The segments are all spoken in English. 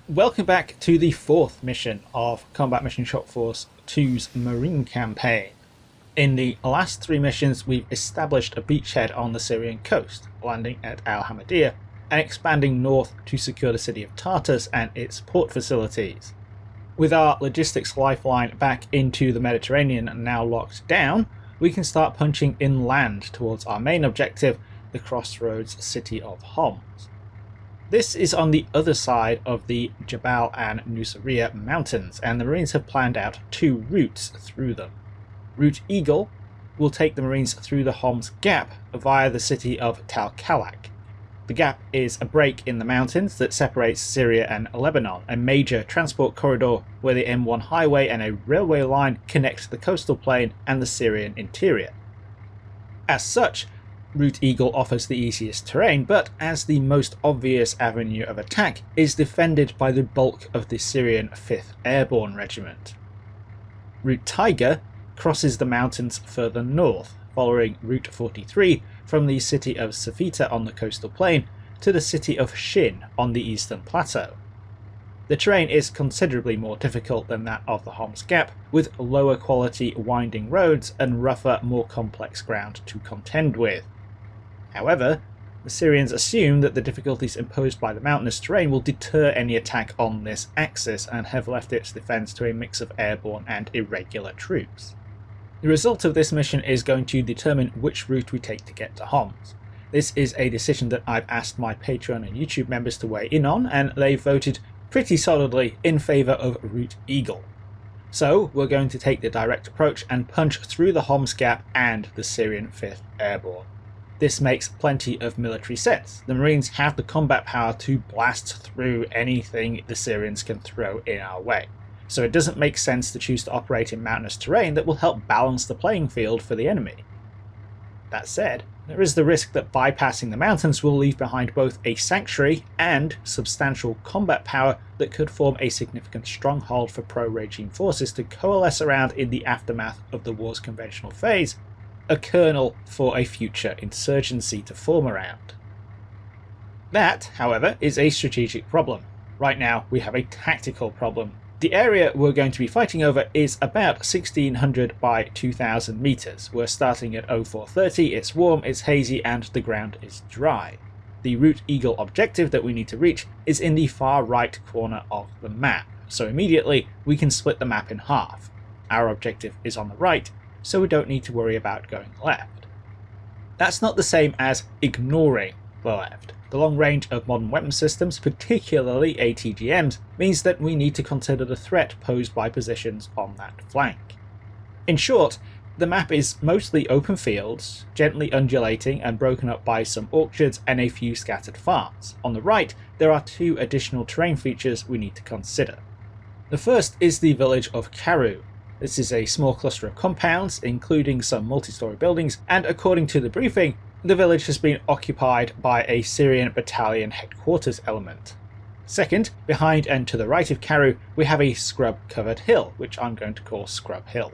Welcome back to the fourth mission of Combat Mission Shop Force 2's Marine campaign. In the last three missions, we've established a beachhead on the Syrian coast, landing at Al Hamadiya, and expanding north to secure the city of Tartus and its port facilities. With our logistics lifeline back into the Mediterranean now locked down, we can start punching inland towards our main objective, the crossroads city of Homs. This is on the other side of the Jabal and Nusayriya mountains, and the Marines have planned out two routes through them. Route Eagle will take the Marines through the Homs Gap via the city of Tal Khalak. The gap is a break in the mountains that separates Syria and Lebanon, a major transport corridor where the M1 highway and a railway line connect the coastal plain and the Syrian interior. As such, Route Eagle offers the easiest terrain, but as the most obvious avenue of attack is defended by the bulk of the Syrian 5th Airborne Regiment. Route Tiger crosses the mountains further north, following Route 43 from the city of Safita on the coastal plain to the city of Shin on the eastern plateau. The terrain is considerably more difficult than that of the Homs Gap, with lower quality winding roads and rougher, more complex ground to contend with. However, the Syrians assume that the difficulties imposed by the mountainous terrain will deter any attack on this axis and have left its defence to a mix of airborne and irregular troops. The result of this mission is going to determine which route we take to get to Homs. This is a decision that I've asked my Patreon and YouTube members to weigh in on, and they voted pretty solidly in favour of Route Eagle. So we're going to take the direct approach and punch through the Homs Gap and the Syrian 5th Airborne. This makes plenty of military sense. The Marines have the combat power to blast through anything the Syrians can throw in our way, so it doesn't make sense to choose to operate in mountainous terrain that will help balance the playing field for the enemy. That said, there is the risk that bypassing the mountains will leave behind both a sanctuary and substantial combat power that could form a significant stronghold for pro-regime forces to coalesce around in the aftermath of the war's conventional phase, a kernel for a future insurgency to form around. That, however, is a strategic problem. Right now we have a tactical problem. The area we're going to be fighting over is about 1600 by 2000 meters. We're starting at 0430, it's warm, it's hazy, and the ground is dry. The Route Eagle objective that we need to reach is in the far right corner of the map, so immediately we can split the map in half. Our objective is on the right, so we don't need to worry about going left. That's not the same as ignoring the left. The long range of modern weapon systems, particularly ATGMs, means that we need to consider the threat posed by positions on that flank. In short, the map is mostly open fields, gently undulating and broken up by some orchards and a few scattered farms. On the right, there are two additional terrain features we need to consider. The first is the village of Karu. This is a small cluster of compounds, including some multi-story buildings, and according to the briefing, the village has been occupied by a Syrian battalion headquarters element. Second, behind and to the right of Karu, we have a scrub-covered hill, which I'm going to call Scrub Hill.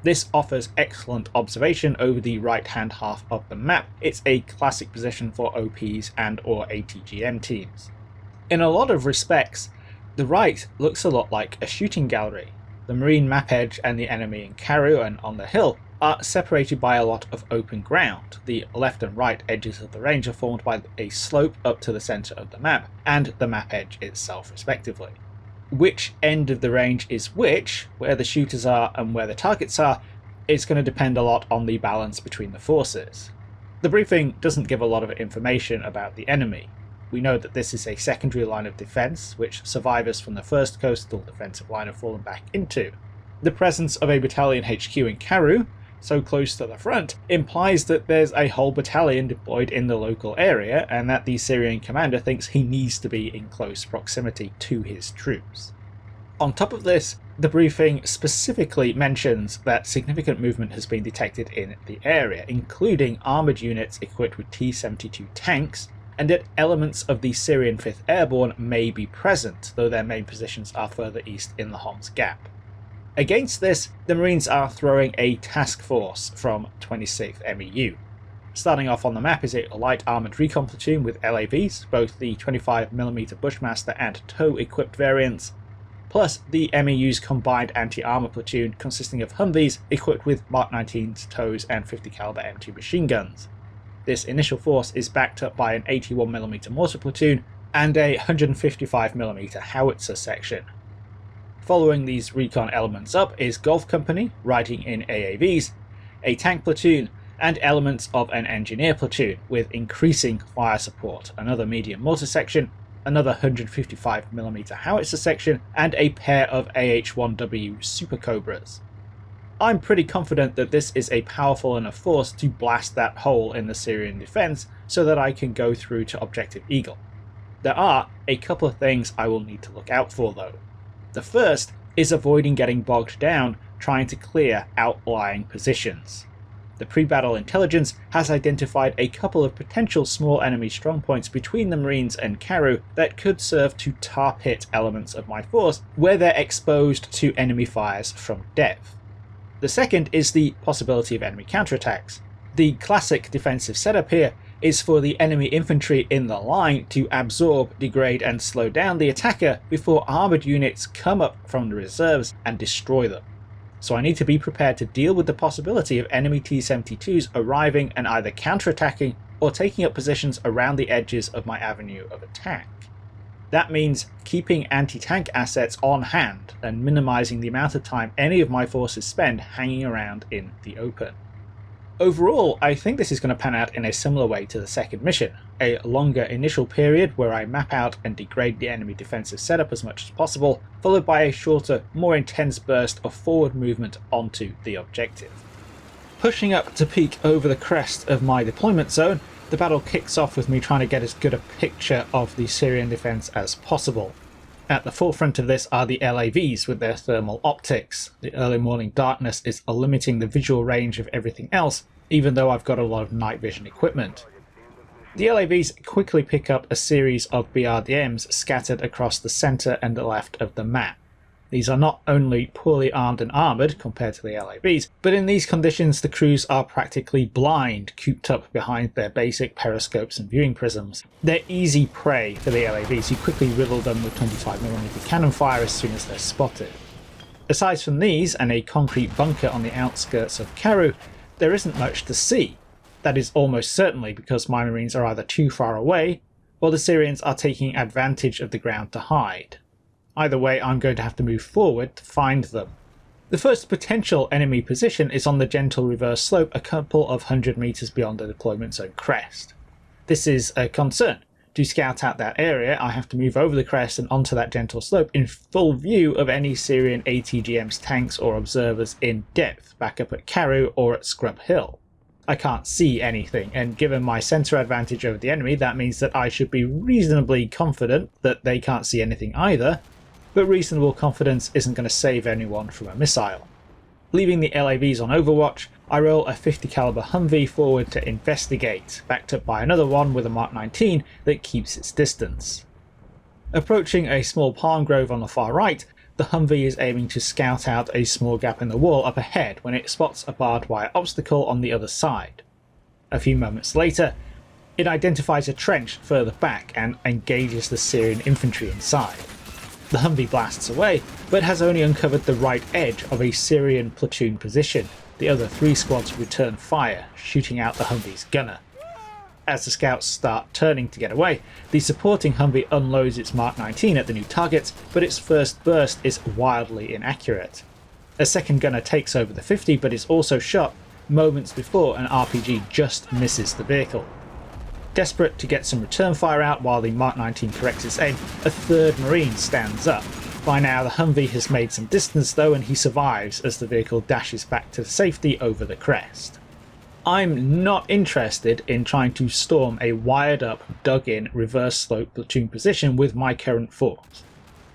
This offers excellent observation over the right-hand half of the map. It's a classic position for OPs and or ATGM teams. In a lot of respects, the right looks a lot like a shooting gallery. The Marine map edge and the enemy in Karu and on the hill are separated by a lot of open ground. The left and right edges of the range are formed by a slope up to the centre of the map, and the map edge itself respectively. Which end of the range is which, where the shooters are and where the targets are, is going to depend a lot on the balance between the forces. The briefing doesn't give a lot of information about the enemy. We know that this is a secondary line of defence, which survivors from the first coastal defensive line have fallen back into. The presence of a battalion HQ in Karu, so close to the front, implies that there's a whole battalion deployed in the local area, and that the Syrian commander thinks he needs to be in close proximity to his troops. On top of this, the briefing specifically mentions that significant movement has been detected in the area, including armoured units equipped with T-72 tanks, and that elements of the Syrian 5th Airborne may be present, though their main positions are further east in the Homs Gap. Against this, the Marines are throwing a task force from 26th MEU. Starting off on the map is a light armoured recon platoon with LAVs, both the 25mm Bushmaster and TOW equipped variants, plus the MEU's combined anti-armour platoon consisting of Humvees equipped with Mark 19s, TOWs and 50 caliber M2 machine guns. This initial force is backed up by an 81mm mortar platoon and a 155mm howitzer section. Following these recon elements up is Golf Company riding in AAVs, a tank platoon, and elements of an engineer platoon with increasing fire support, another medium mortar section, another 155mm howitzer section, and a pair of AH-1W Super Cobras. I'm pretty confident that this is a powerful enough force to blast that hole in the Syrian defence so that I can go through to Objective Eagle. There are a couple of things I will need to look out for though. The first is avoiding getting bogged down trying to clear outlying positions. The pre-battle intelligence has identified a couple of potential small enemy strongpoints between the Marines and Karoo that could serve to tarp hit elements of my force where they're exposed to enemy fires from depth. The second is the possibility of enemy counterattacks. The classic defensive setup here is for the enemy infantry in the line to absorb, degrade and slow down the attacker before armoured units come up from the reserves and destroy them. So I need to be prepared to deal with the possibility of enemy T-72s arriving and either counterattacking or taking up positions around the edges of my avenue of attack. That means keeping anti-tank assets on hand and minimizing the amount of time any of my forces spend hanging around in the open. Overall, I think this is going to pan out in a similar way to the second mission, a longer initial period where I map out and degrade the enemy defensive setup as much as possible, followed by a shorter, more intense burst of forward movement onto the objective. Pushing up to peak over the crest of my deployment zone, the battle kicks off with me trying to get as good a picture of the Syrian defence as possible. At the forefront of this are the LAVs with their thermal optics. The early morning darkness is limiting the visual range of everything else, even though I've got a lot of night vision equipment. The LAVs quickly pick up a series of BRDMs scattered across the centre and the left of the map. These are not only poorly armed and armoured compared to the LAVs, but in these conditions the crews are practically blind, cooped up behind their basic periscopes and viewing prisms. They're easy prey for the LAVs, who quickly riddle them with 25mm cannon fire as soon as they're spotted. Aside from these and a concrete bunker on the outskirts of Karoo, there isn't much to see. That is almost certainly because my Marines are either too far away, or the Syrians are taking advantage of the ground to hide. Either way, I'm going to have to move forward to find them. The first potential enemy position is on the gentle reverse slope a couple of 100 metres beyond the deployment zone crest. This is a concern. To scout out that area, I have to move over the crest and onto that gentle slope in full view of any Syrian ATGM's tanks or observers in depth, back up at Karoo or at Scrub Hill. I can't see anything, and given my centre advantage over the enemy, that means that I should be reasonably confident that they can't see anything either, but reasonable confidence isn't going to save anyone from a missile. Leaving the LAVs on overwatch, I roll a 50 caliber Humvee forward to investigate, backed up by another one with a Mark 19 that keeps its distance. Approaching a small palm grove on the far right, the Humvee is aiming to scout out a small gap in the wall up ahead when it spots a barbed wire obstacle on the other side. A few moments later, it identifies a trench further back and engages the Syrian infantry inside. The Humvee blasts away, but has only uncovered the right edge of a Syrian platoon position. The other three squads return fire, shooting out the Humvee's gunner. As the scouts start turning to get away, the supporting Humvee unloads its Mark 19 at the new targets, but its first burst is wildly inaccurate. A second gunner takes over the 50 but is also shot moments before an RPG just misses the vehicle. Desperate to get some return fire out while the Mark 19 corrects its aim, a third Marine stands up. By now the Humvee has made some distance though, and he survives as the vehicle dashes back to safety over the crest. I'm not interested in trying to storm a wired up, dug in, reverse slope platoon position with my current force.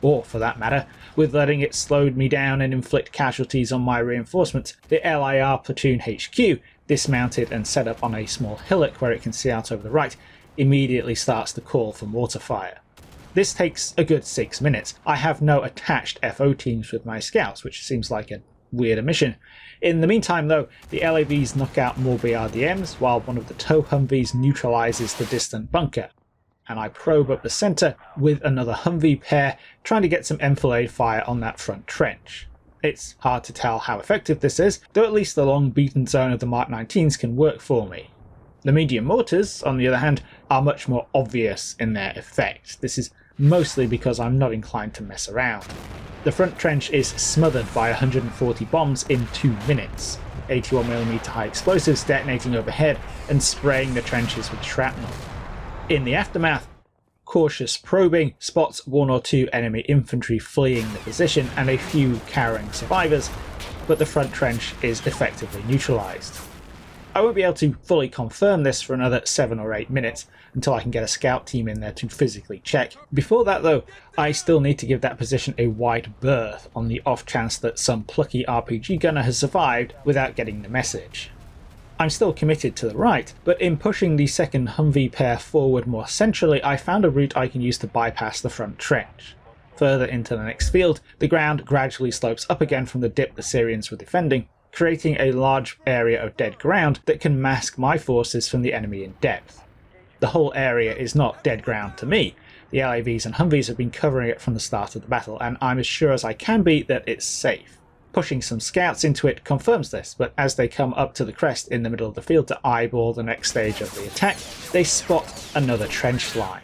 Or, for that matter, with letting it slow me down and inflict casualties on my reinforcements. The LIR platoon HQ, dismounted and set up on a small hillock where it can see out over the right, immediately starts the call for mortar fire. This takes a good 6 minutes. I have no attached FO teams with my scouts, which seems like a weirder mission. In the meantime though, the LAVs knock out more BRDMs while one of the tow Humvees neutralises the distant bunker, and I probe up the centre with another Humvee pair trying to get some enfilade fire on that front trench. It's hard to tell how effective this is, though at least the long beaten zone of the Mark 19s can work for me. The medium mortars, on the other hand, are much more obvious in their effect. This is mostly because I'm not inclined to mess around. The front trench is smothered by 140 bombs in 2 minutes, 81mm high explosives detonating overhead and spraying the trenches with shrapnel. In the aftermath, cautious probing spots 1 or 2 enemy infantry fleeing the position and a few cowering survivors, but the front trench is effectively neutralised. I won't be able to fully confirm this for another 7 or 8 minutes until I can get a scout team in there to physically check. Before that though, I still need to give that position a wide berth on the off chance that some plucky RPG gunner has survived without getting the message. I'm still committed to the right, but in pushing the second Humvee pair forward more centrally, I found a route I can use to bypass the front trench. Further into the next field, the ground gradually slopes up again from the dip the Syrians were defending, creating a large area of dead ground that can mask my forces from the enemy in depth. The whole area is not dead ground to me. The LAVs and Humvees have been covering it from the start of the battle, and I'm as sure as I can be that it's safe. Pushing some scouts into it confirms this, but as they come up to the crest in the middle of the field to eyeball the next stage of the attack, they spot another trench line.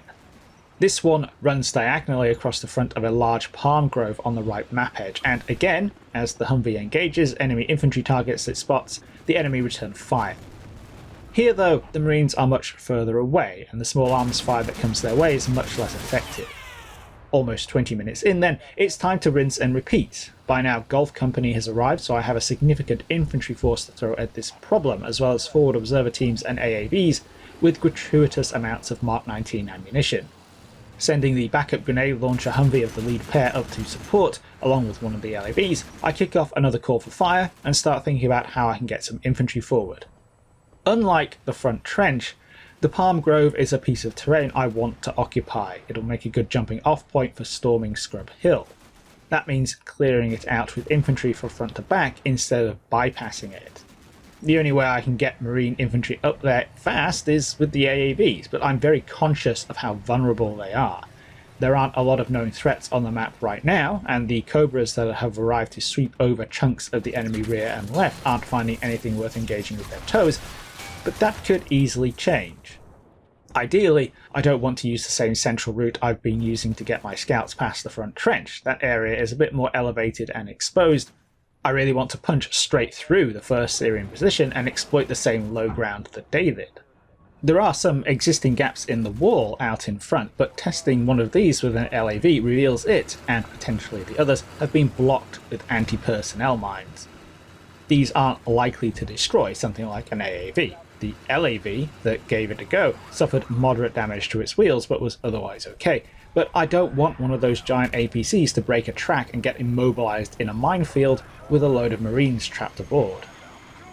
This one runs diagonally across the front of a large palm grove on the right map edge, and again, as the Humvee engages enemy infantry targets it spots, the enemy return fire. Here though, the Marines are much further away, and the small arms fire that comes their way is much less effective. Almost 20 minutes in then, it's time to rinse and repeat. By now Golf Company has arrived, so I have a significant infantry force to throw at this problem, as well as forward observer teams and AAVs, with gratuitous amounts of Mark 19 ammunition. Sending the backup grenade launcher Humvee of the lead pair up to support, along with one of the LAVs, I kick off another call for fire and start thinking about how I can get some infantry forward. Unlike the front trench, the Palm Grove is a piece of terrain I want to occupy. It'll make a good jumping off point for storming Scrub Hill. That means clearing it out with infantry from front to back instead of bypassing it. The only way I can get Marine infantry up there fast is with the AAVs, but I'm very conscious of how vulnerable they are. There aren't a lot of known threats on the map right now, and the Cobras that have arrived to sweep over chunks of the enemy rear and left aren't finding anything worth engaging with their toes, but that could easily change. Ideally, I don't want to use the same central route I've been using to get my scouts past the front trench. That area is a bit more elevated and exposed. I really want to punch straight through the first Syrian position and exploit the same low ground that they did. There are some existing gaps in the wall out in front, but testing one of these with an LAV reveals it, and potentially the others, have been blocked with anti-personnel mines. These aren't likely to destroy something like an AAV. The LAV that gave it a go suffered moderate damage to its wheels but was otherwise okay, but I don't want one of those giant APCs to break a track and get immobilized in a minefield with a load of Marines trapped aboard.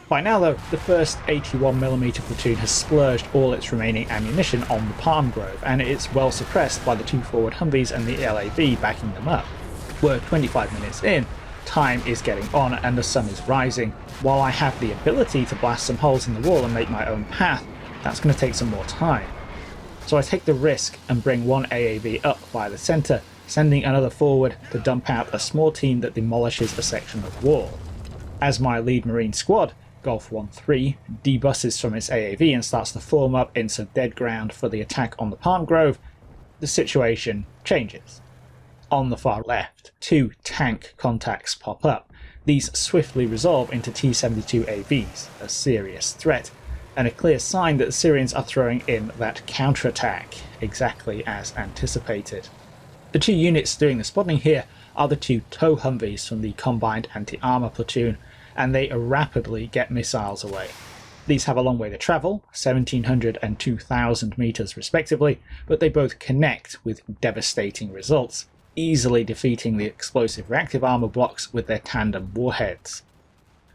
By now though, the first 81mm platoon has splurged all its remaining ammunition on the Palm Grove, and it's well suppressed by the 2 forward Humvees and the LAV backing them up. We're 25 minutes in, time is getting on and the sun is rising. While I have the ability to blast some holes in the wall and make my own path, that's going to take some more time. So I take the risk and bring one AAV up by the centre, sending another forward to dump out a small team that demolishes a section of wall. As my lead Marine squad, Golf 1-3, debusses from its AAV and starts to form up in some dead ground for the attack on the Palm Grove, the situation changes. On the far left, 2 tank contacts pop up. These swiftly resolve into T-72 AVs, a serious threat, and a clear sign that the Syrians are throwing in that counterattack, exactly as anticipated. The 2 units doing the spotting here are the 2 tow Humvees from the combined anti-armour platoon, and they rapidly get missiles away. These have a long way to travel, 1700 and 2000 metres respectively, but they both connect with devastating results, easily defeating the explosive reactive armour blocks with their tandem warheads.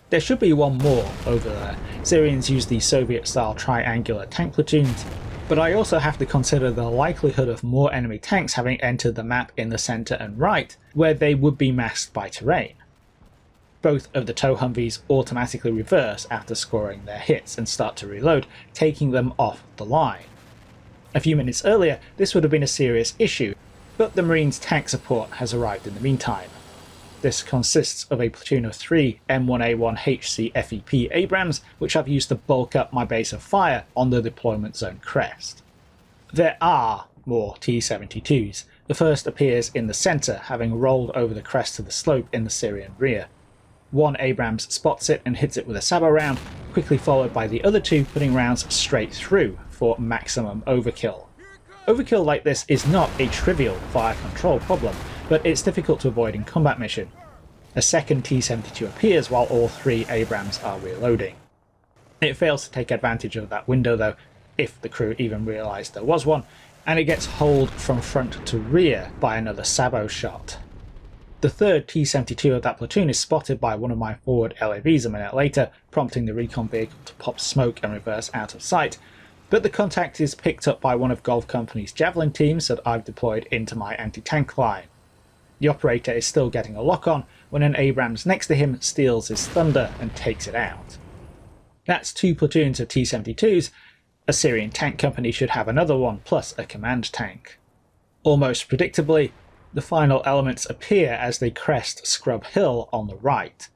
There should be one more over there. Syrians use the Soviet-style triangular tank platoons, but I also have to consider the likelihood of more enemy tanks having entered the map in the centre and right, where they would be masked by terrain. Both of the tow Humvees automatically reverse after scoring their hits and start to reload, taking them off the line. A few minutes earlier, this would have been a serious issue, but the Marines' tank support has arrived in the meantime. This consists of a platoon of 3 M1A1 HC FEP Abrams, which I've used to bulk up my base of fire on the deployment zone crest. There are more T-72s. The first appears in the centre, having rolled over the crest of the slope in the Syrian rear. One Abrams spots it and hits it with a sabot round, quickly followed by the other two putting rounds straight through for maximum overkill. Overkill like this is not a trivial fire control problem, but it's difficult to avoid in combat mission. A second T-72 appears while all 3 Abrams are reloading. It fails to take advantage of that window though, if the crew even realised there was one, and it gets holed from front to rear by another sabot shot. The third T-72 of that platoon is spotted by one of my forward LAVs a minute later, prompting the recon vehicle to pop smoke and reverse out of sight, but the contact is picked up by one of Golf Company's Javelin teams that I've deployed into my anti-tank line. The operator is still getting a lock on when an Abrams next to him steals his Thunder and takes it out. That's 2 platoons of T-72s. A Syrian tank company should have another one, plus a command tank. Almost predictably, the final elements appear as they crest Scrub Hill on the right.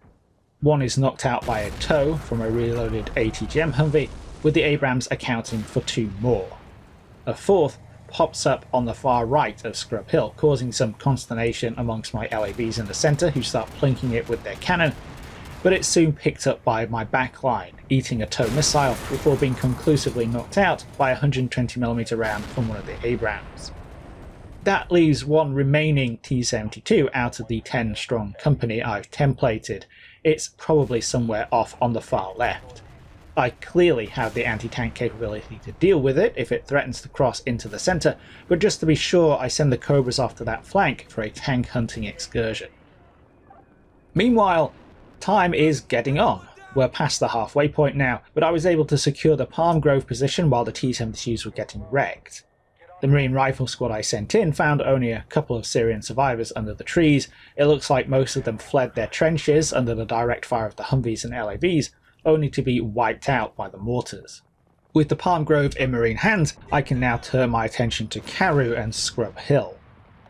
One is knocked out by a tow from a reloaded ATGM Humvee, with the Abrams accounting for 2 more. A fourth pops up on the far right of Scrub Hill, causing some consternation amongst my LAVs in the centre who start plinking it with their cannon, but it's soon picked up by my back line, eating a tow missile before being conclusively knocked out by a 120mm round from one of the Abrams. That leaves one remaining T-72 out of the 10-strong company I've templated. It's probably somewhere off on the far left. I clearly have the anti-tank capability to deal with it if it threatens to cross into the centre, but just to be sure I send the Cobras off to that flank for a tank hunting excursion. Meanwhile, time is getting on. We're past the halfway point now, but I was able to secure the Palm Grove position while the T-72s were getting wrecked. The Marine Rifle Squad I sent in found only a couple of Syrian survivors under the trees. It looks like most of them fled their trenches under the direct fire of the Humvees and LAVs, only to be wiped out by the mortars. With the Palm Grove in Marine hands, I can now turn my attention to Karoo and Scrub Hill.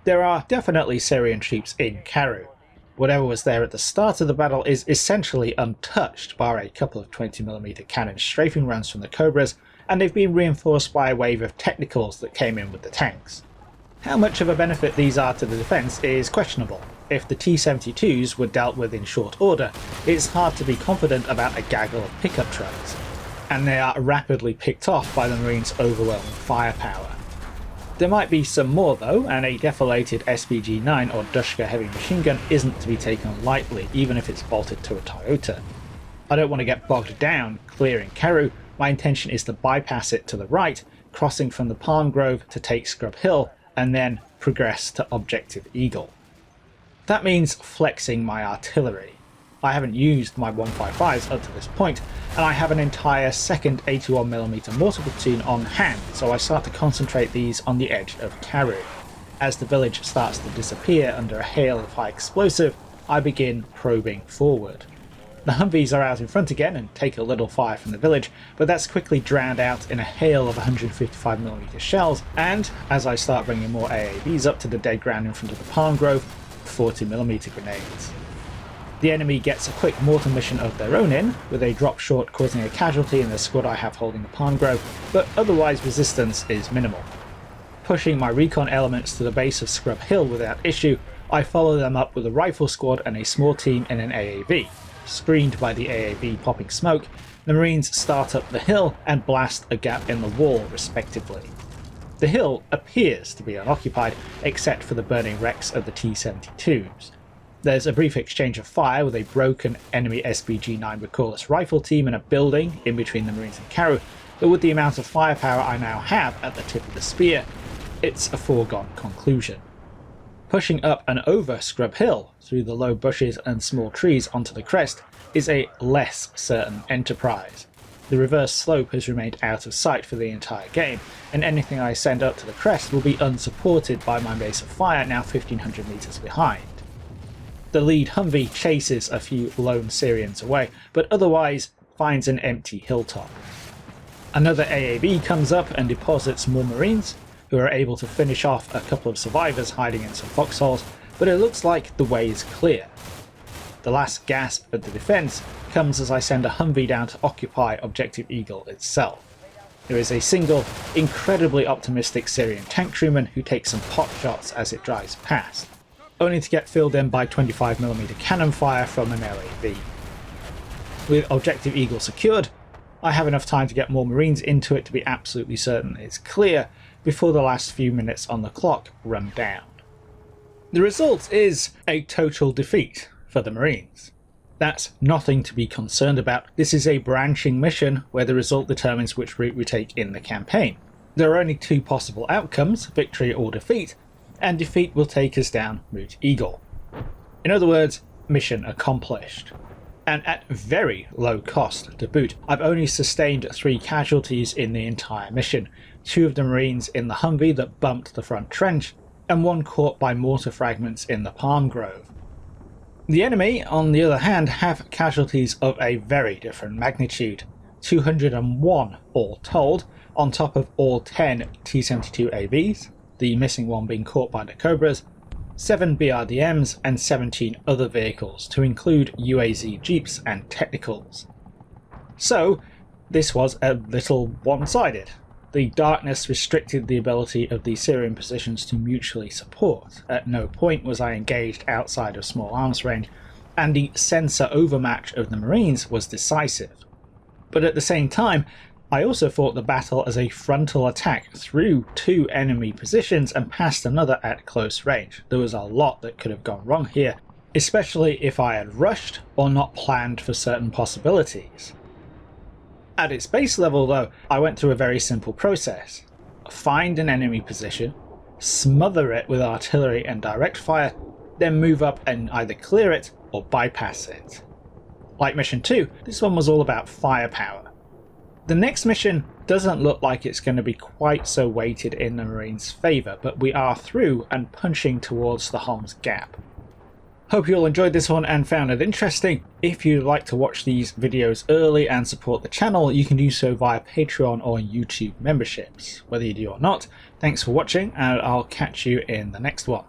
There are definitely Syrian troops in Karoo. Whatever was there at the start of the battle is essentially untouched, bar a couple of 20mm cannon strafing runs from the Cobras, and they've been reinforced by a wave of technicals that came in with the tanks. How much of a benefit these are to the defence is questionable. If the T-72s were dealt with in short order, it's hard to be confident about a gaggle of pickup trucks, and they are rapidly picked off by the Marines' overwhelming firepower. There might be some more though, and a defilated SPG-9 or Dushka heavy machine gun isn't to be taken lightly, even if it's bolted to a Toyota. I don't want to get bogged down clearing Karoo. My intention is to bypass it to the right, crossing from the Palm Grove to take Scrub Hill, and then progress to Objective Eagle. That means flexing my artillery. I haven't used my 155s up to this point, and I have an entire second 81mm mortar platoon on hand, so I start to concentrate these on the edge of Karoo. As the village starts to disappear under a hail of high explosive, I begin probing forward. The Humvees are out in front again and take a little fire from the village, but that's quickly drowned out in a hail of 155mm shells, and as I start bringing more AAVs up to the dead ground in front of the Palm Grove, 40mm grenades. The enemy gets a quick mortar mission of their own in, with a drop short causing a casualty in the squad I have holding the Palm Grove, but otherwise resistance is minimal. Pushing my recon elements to the base of Scrub Hill without issue, I follow them up with a rifle squad and a small team in an AAV. Screened by the AAV popping smoke, the Marines start up the hill and blast a gap in the wall respectively. The hill appears to be unoccupied, except for the burning wrecks of the T-72s. There's a brief exchange of fire with a broken enemy SPG-9 recordless rifle team in a building in between the Marines and Karoo, but with the amount of firepower I now have at the tip of the spear, it's a foregone conclusion. Pushing up and over Scrub Hill, through the low bushes and small trees onto the crest, is a less certain enterprise. The reverse slope has remained out of sight for the entire game, and anything I send up to the crest will be unsupported by my base of fire now 1500 metres behind. The lead Humvee chases a few lone Syrians away, but otherwise finds an empty hilltop. Another AAV comes up and deposits more Marines, who are able to finish off a couple of survivors hiding in some foxholes, but it looks like the way is clear. The last gasp of the defense comes as I send a Humvee down to occupy Objective Eagle itself. There is a single, incredibly optimistic Syrian tank crewman who takes some pot shots as it drives past, only to get filled in by 25mm cannon fire from an LAV. With Objective Eagle secured, I have enough time to get more Marines into it to be absolutely certain it's clear before the last few minutes on the clock run down. The result is a total defeat for the Marines. That's nothing to be concerned about. This is a branching mission where the result determines which route we take in the campaign. There are only two possible outcomes, victory or defeat, and defeat will take us down Route Eagle. In other words, mission accomplished. And at very low cost to boot. I've only sustained 3 casualties in the entire mission, 2 of the Marines in the Humvee that bumped the front trench, and 1 caught by mortar fragments in the palm grove. The enemy, on the other hand, have casualties of a very different magnitude, 201 all told, on top of all 10 T-72 AVs, the missing one being caught by the Cobras, 7 BRDMs and 17 other vehicles, to include UAZ jeeps and technicals. So, this was a little one-sided. The darkness restricted the ability of the Syrian positions to mutually support. At no point was I engaged outside of small arms range, and the sensor overmatch of the Marines was decisive. But at the same time, I also fought the battle as a frontal attack through 2 enemy positions and past another at close range. There was a lot that could have gone wrong here, especially if I had rushed or not planned for certain possibilities. At its base level though, I went through a very simple process. Find an enemy position, smother it with artillery and direct fire, then move up and either clear it or bypass it. Like mission 2, this one was all about firepower. The next mission doesn't look like it's going to be quite so weighted in the Marines' favour, but we are through and punching towards the Homs Gap. Hope you all enjoyed this one and found it interesting. If you'd like to watch these videos early and support the channel, you can do so via Patreon or YouTube memberships. Whether you do or not, thanks for watching, and I'll catch you in the next one.